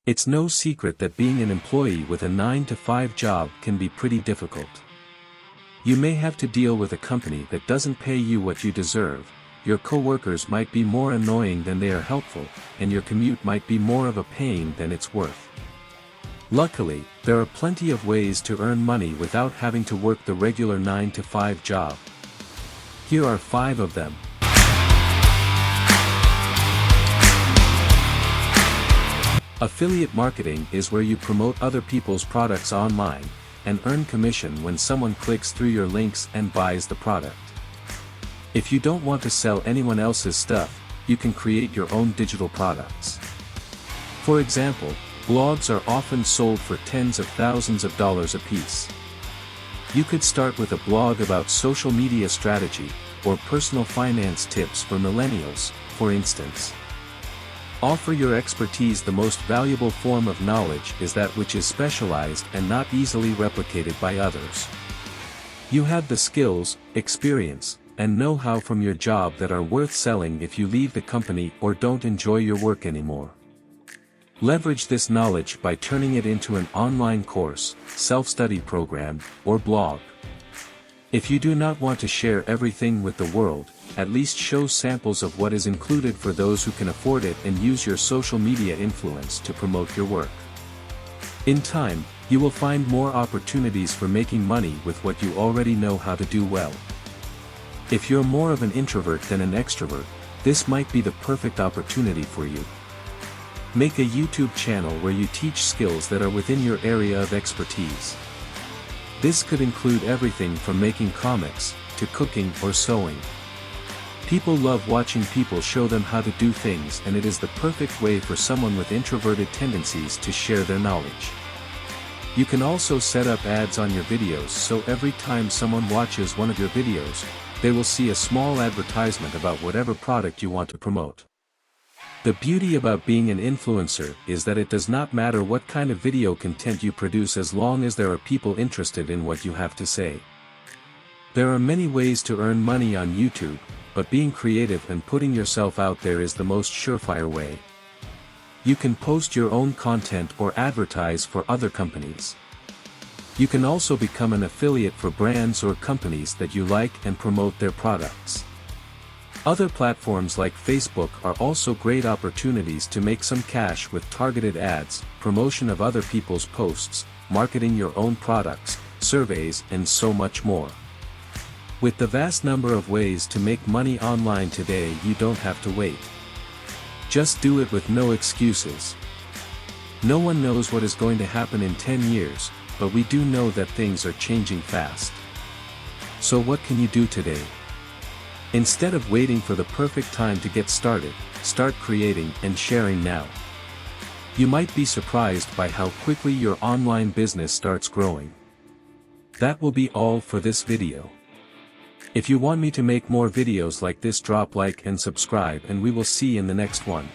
It's no secret that being an employee with a 9-to-5 job can be pretty difficult. You may have to deal with a company that doesn't pay you what you deserve, your coworkers might be more annoying than they are helpful, and your commute might be more of a pain than it's worth. Luckily, there are plenty of ways to earn money without having to work the regular 9-to-5 job. Here are 5 of them. Affiliate marketing is where you promote other people's products online, and earn commission when someone clicks through your links and buys the product. If you don't want to sell anyone else's stuff, you can create your own digital products. For example, blogs are often sold for tens of thousands of dollars a piece. You could start with a blog about social media strategy, or personal finance tips for millennials, for instance. Offer your expertise. The most valuable form of knowledge is that which is specialized and not easily replicated by others. You have the skills, experience, and know-how from your job that are worth selling if you leave the company or don't enjoy your work anymore. Leverage this knowledge by turning it into an online course, self-study program, or blog. If you do not want to share everything with the world, at least show samples of what is included for those who can afford it, and use your social media influence to promote your work. In time, you will find more opportunities for making money with what you already know how to do well. If you're more of an introvert than an extrovert, this might be the perfect opportunity for you. Make a YouTube channel where you teach skills that are within your area of expertise. This could include everything from making comics, to cooking or sewing. People love watching people show them how to do things, and it is the perfect way for someone with introverted tendencies to share their knowledge. You can also set up ads on your videos, so every time someone watches one of your videos, they will see a small advertisement about whatever product you want to promote. The beauty about being an influencer is that it does not matter what kind of video content you produce as long as there are people interested in what you have to say. There are many ways to earn money on YouTube, but being creative and putting yourself out there is the most surefire way. You can post your own content or advertise for other companies. You can also become an affiliate for brands or companies that you like and promote their products. Other platforms like Facebook are also great opportunities to make some cash with targeted ads, promotion of other people's posts, marketing your own products, surveys, and so much more. With the vast number of ways to make money online today, you don't have to wait. Just do it with no excuses. No one knows what is going to happen in 10 years, but we do know that things are changing fast. So what can you do today? Instead of waiting for the perfect time to get started, start creating and sharing now. You might be surprised by how quickly your online business starts growing. That will be all for this video. If you want me to make more videos like this, drop like and subscribe, and we will see you in the next one.